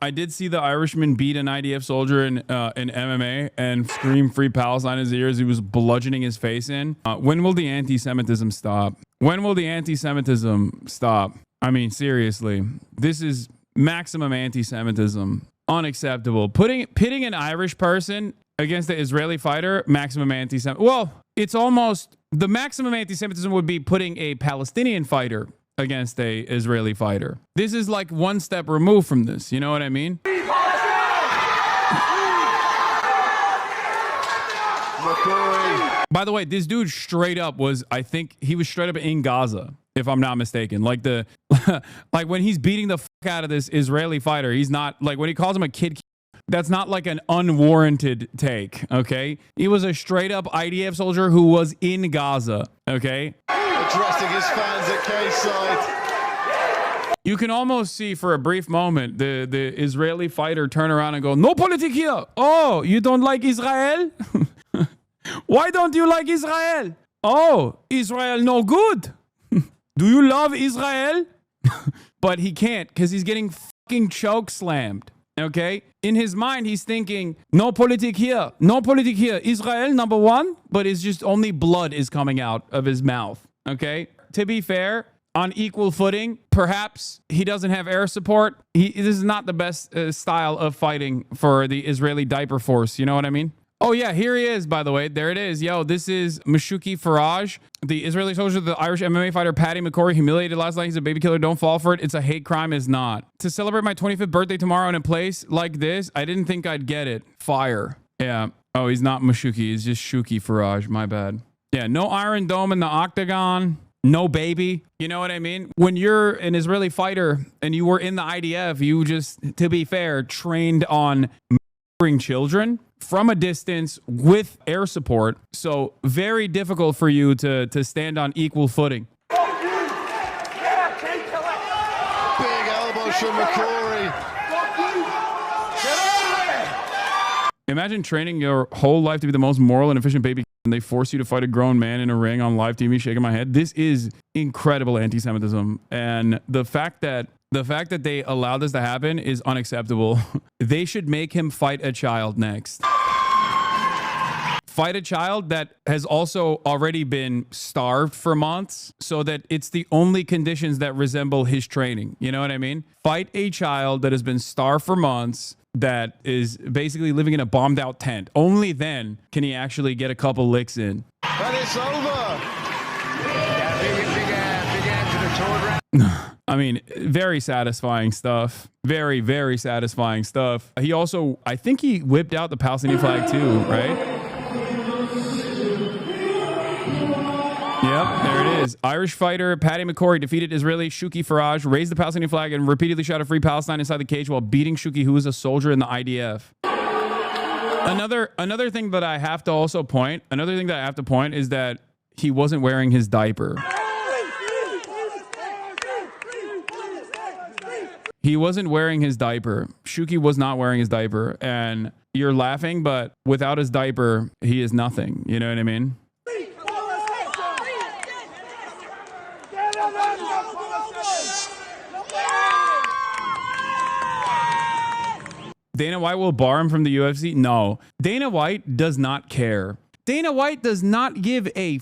I did see the Irishman beat an IDF soldier in MMA and scream "Free Palestine" in his ears. He was bludgeoning his face in. When will the anti-Semitism stop? When will the anti-Semitism stop? I mean, seriously, this is maximum anti-Semitism. Unacceptable. Pitting an Irish person against the Israeli fighter, maximum anti-Semitism. Well, it's almost the maximum anti-Semitism would be putting a Palestinian fighter against a Israeli fighter. This is like one step removed from this. You know what I mean? By the way, this dude straight up was, I think he was straight up in Gaza, if I'm not mistaken. Like like when he's beating the fuck out of this Israeli fighter, he's not like when he calls him a kid. That's not like an unwarranted take, okay? He was a straight up IDF soldier who was in Gaza, okay? Addressing his fans at K-side. You can almost see for a brief moment the Israeli fighter turn around and go, "No politics here. Oh, you don't like Israel? Why don't you like Israel? Oh, Israel no good. Do you love Israel?" But he can't because he's getting fucking choke slammed. Okay? In his mind, he's thinking, no politic here. No politic here. Israel, number one. But it's just only blood is coming out of his mouth. Okay? To be fair, on equal footing, perhaps he doesn't have air support. This is not the best style of fighting for the Israeli diaper force. You know what I mean? Oh, yeah, here he is, by the way. There it is. Yo, this is Meshuki Faraj, the Israeli soldier, the Irish MMA fighter Paddy McCory, humiliated last night. He's a baby killer. Don't fall for it. It's a hate crime. It's not. To celebrate my 25th birthday tomorrow in a place like this, I didn't think I'd get it. Fire. Yeah. Oh, he's not Meshuki. He's just Shuki Faraj. My bad. Yeah, no Iron Dome in the octagon. No baby. You know what I mean? When you're an Israeli fighter and you were in the IDF, you just, to be fair, trained on murdering children from a distance with air support. So very difficult for you to stand on equal footing. Big elbows from McCrory. Imagine training your whole life to be the most moral and efficient baby and they force you to fight a grown man in a ring on live TV. Shaking my head. This is incredible anti-Semitism. And the fact that they allowed this to happen is unacceptable. They should make him fight a child next. Fight a child that has also already been starved for months so that it's the only conditions that resemble his training. You know what I mean? Fight a child that has been starved for months, that is basically living in a bombed out tent. Only then can he actually get a couple licks in. And it's over. I mean, very satisfying stuff. Very, very satisfying stuff. He also, I think he whipped out the Palestinian flag too, right? Yep, there it is. Irish fighter Paddy McCory defeated Israeli Shuki Faraj, raised the Palestinian flag, and repeatedly shouted "Free Palestine" inside the cage while beating Shuki, who was a soldier in the IDF. Another thing that I have to also point, is that he wasn't wearing his diaper. He wasn't wearing his diaper. Shuki was not wearing his diaper. And you're laughing, but without his diaper, he is nothing. You know what I mean? Dana White will bar him from the UFC? No. Dana White does not care. Dana White does not give a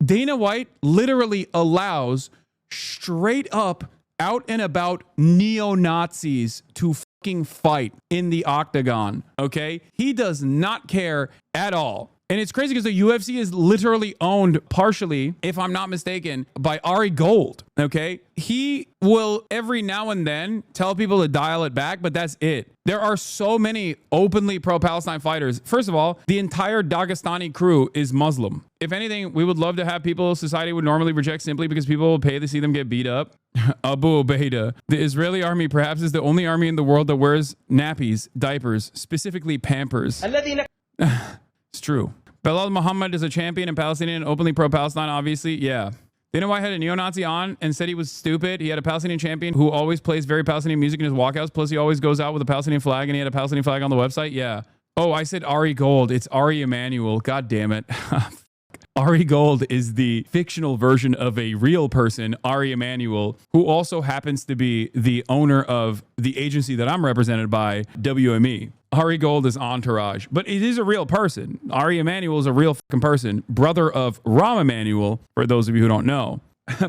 Dana White literally allows straight up out and about neo-Nazis to fucking fight in the octagon, okay? He does not care at all. And it's crazy because the UFC is literally owned partially, if I'm not mistaken, by Ari Gold, okay? He will every now and then tell people to dial it back, but that's it. There are so many openly pro-Palestine fighters. First of all, the entire Dagestani crew is Muslim. If anything, we would love to have people society would normally reject simply because people will pay to see them get beat up. Abu Ubaidah. The Israeli army perhaps is the only army in the world that wears nappies, diapers, specifically Pampers. It's true. Belal Muhammad is a champion in Palestinian, openly pro-Palestine, obviously. Yeah. Dana White had a neo-Nazi on and said he was stupid. He had a Palestinian champion who always plays very Palestinian music in his walkouts. Plus, he always goes out with a Palestinian flag, and he had a Palestinian flag on the website. Yeah. Oh, I said Ari Gold. It's Ari Emanuel. God damn it. Ari Gold is the fictional version of a real person, Ari Emanuel, who also happens to be the owner of the agency that I'm represented by, WME. Ari Gold is Entourage, but it is a real person. Ari Emanuel is a real fucking person, brother of Rahm Emanuel, for those of you who don't know,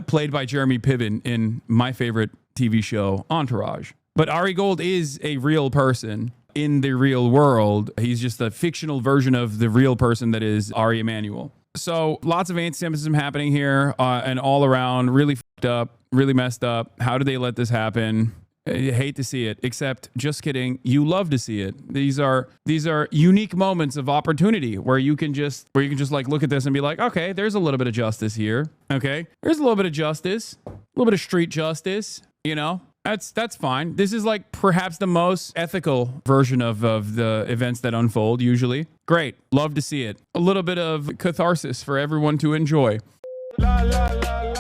played by Jeremy Piven in my favorite TV show, Entourage. But Ari Gold is a real person in the real world. He's just a fictional version of the real person that is Ari Emanuel. So lots of anti-Semitism happening here and all around, really fucked up, really messed up. How did they let this happen? I hate to see it, except just kidding. You love to see it. These are unique moments of opportunity where you can just like look at this and be like, okay, there's a little bit of justice here. Okay, there's a little bit of justice, a little bit of street justice. You know, that's fine. This is like perhaps the most ethical version of the events that unfold usually. Great, love to see it. A little bit of catharsis for everyone to enjoy. La, la, la, la.